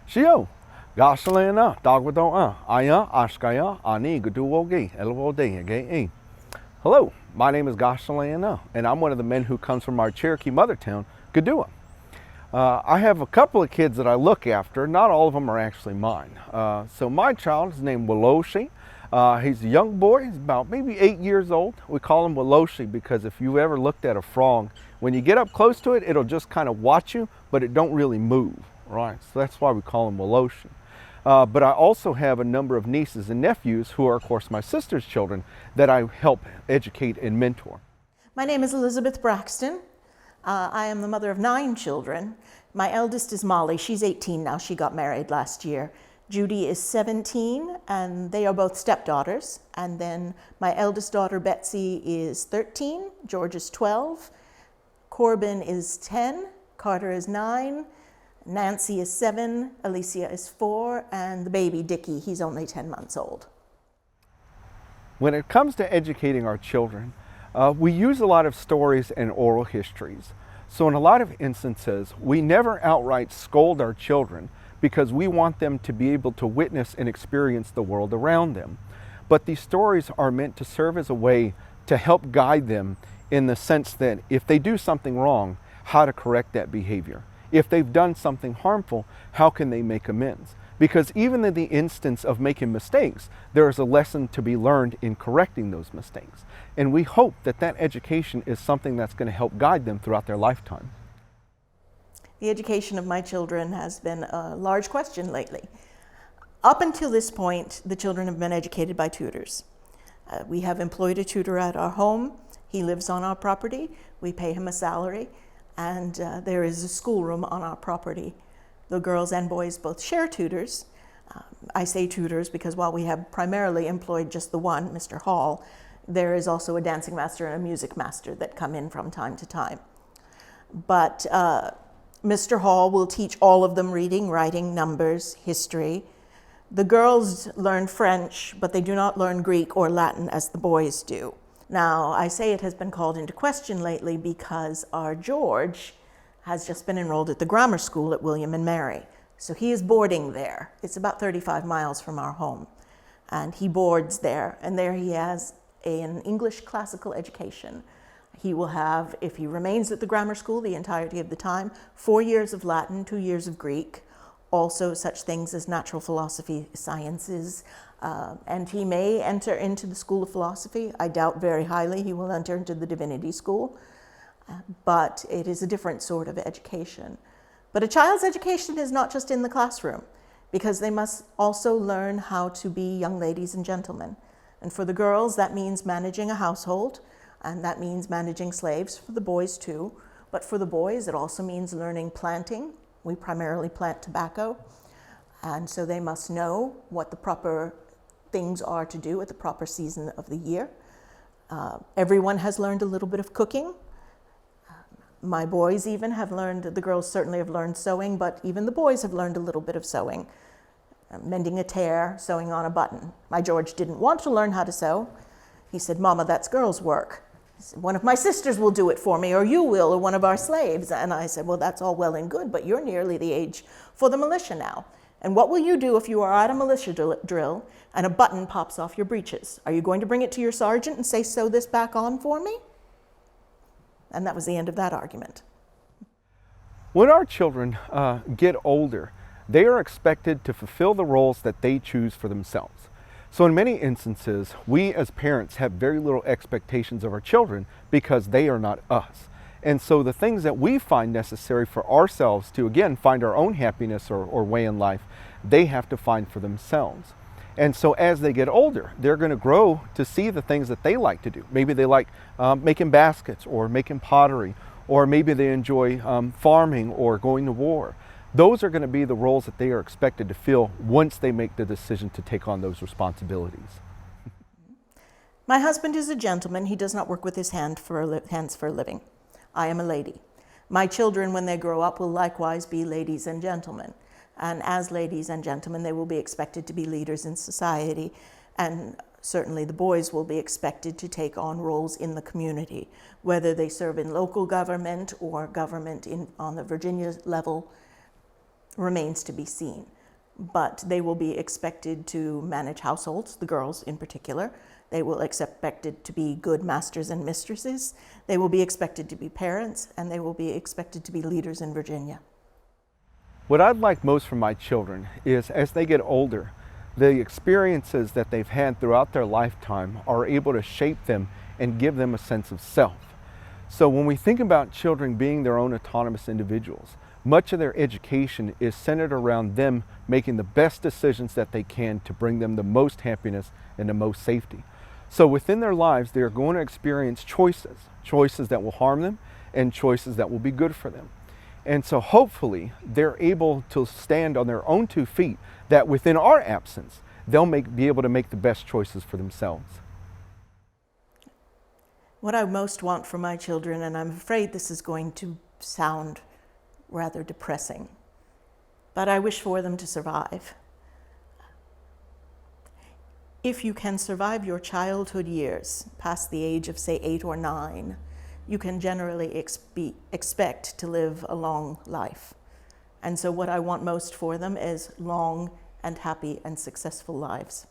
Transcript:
Shio, Gasolina, Dogwado, Aya, Ashkaya, Ani, Guduogi, Elwode, again. Hello, my name is Gasolina, and I'm one of the men who comes from our Cherokee mother town, Gadua. I have a couple of kids that I look after. Not all of them are actually mine. So my child is named Woloshi. He's a young boy. He's about maybe 8 years old. We call him Woloshi because if you've ever looked at a frog, when you get up close to it, it'll just kind of watch you, but it don't really move, right? So that's why we call him Woloshi. But I also have a number of nieces and nephews who are, of course, my sister's children that I help educate and mentor. My name is Elizabeth Braxton. I am the mother of 9 children. My eldest is Molly. She's 18 now. She got married last year. Judy is 17, and they are both stepdaughters. And then my eldest daughter, Betsy, is 13. George is 12. Corbin is 10. Carter is 9. Nancy is 7. Alicia is 4. And the baby, Dickie, he's only 10 months old. When it comes to educating our children, we use a lot of stories and oral histories. So in a lot of instances, we never outright scold our children because we want them to be able to witness and experience the world around them. But these stories are meant to serve as a way to help guide them in the sense that if they do something wrong, how to correct that behavior. If they've done something harmful, how can they make amends? Because even in the instance of making mistakes, there is a lesson to be learned in correcting those mistakes. And we hope that that education is something that's going to help guide them throughout their lifetime. The education of my children has been a large question lately. Up until this point, the children have been educated by tutors. We have employed a tutor at our home. He lives on our property. We pay him a salary. And there is a schoolroom on our property. The girls and boys both share tutors. I say tutors because while we have primarily employed just the one, Mr. Hall, there is also a dancing master and a music master that come in from time to time. But Mr. Hall will teach all of them reading, writing, numbers, history. The girls learn French, but they do not learn Greek or Latin as the boys do. Now, I say it has been called into question lately because our George has just been enrolled at the grammar school at William and Mary. So he is boarding there. It's about 35 miles from our home. And he boards there, and there he has an English classical education. He will have, if he remains at the grammar school the entirety of the time, 4 years of Latin, 2 years of Greek, also such things as natural philosophy, sciences, and he may enter into the School of Philosophy. I doubt very highly he will enter into the Divinity School. But it is a different sort of education. But a child's education is not just in the classroom, because they must also learn how to be young ladies and gentlemen. And for the girls, that means managing a household, and that means managing slaves, for the boys too. But for the boys, it also means learning planting. We primarily plant tobacco, and so they must know what the proper things are to do at the proper season of the year. Everyone has learned a little bit of cooking. My boys even have learned, the girls certainly have learned sewing, but even the boys have learned a little bit of sewing. Mending a tear, sewing on a button. My George didn't want to learn how to sew. He said, "Mama, that's girls' work." He said, "One of my sisters will do it for me, or you will, or one of our slaves." And I said, "Well, that's all well and good, but you're nearly the age for the militia now. And what will you do if you are at a militia drill and a button pops off your breeches? Are you going to bring it to your sergeant and say, 'Sew this back on for me'?" And that was the end of that argument. When our children get older, they are expected to fulfill the roles that they choose for themselves. So in many instances, we as parents have very little expectations of our children because they are not us. And so the things that we find necessary for ourselves to, again, find our own happiness or way in life, they have to find for themselves. And so as they get older, they're going to grow to see the things that they like to do. Maybe they like making baskets or making pottery, or maybe they enjoy farming or going to war. Those are going to be the roles that they are expected to fill once they make the decision to take on those responsibilities. My husband is a gentleman. He does not work with his hands for a living. I am a lady. My children, when they grow up, will likewise be ladies and gentlemen. And as ladies and gentlemen, they will be expected to be leaders in society, and certainly the boys will be expected to take on roles in the community, whether they serve in local government or government on the Virginia level remains to be seen. but they will be expected to manage households, the girls in particular. They will expected to be good masters and mistresses. They will be expected to be parents, and they will be expected to be leaders in Virginia. What I'd like most from my children is, as they get older, the experiences that they've had throughout their lifetime are able to shape them and give them a sense of self. So when we think about children being their own autonomous individuals, much of their education is centered around them making the best decisions that they can to bring them the most happiness and the most safety. So within their lives, they are going to experience choices that will harm them and choices that will be good for them. And so hopefully they're able to stand on their own 2 feet, that within our absence, they'll be able to make the best choices for themselves. What I most want for my children, and I'm afraid this is going to sound rather depressing, but I wish for them to survive. If you can survive your childhood years past the age of, say, 8 or 9, you can generally expect to live a long life. And so what I want most for them is long and happy and successful lives.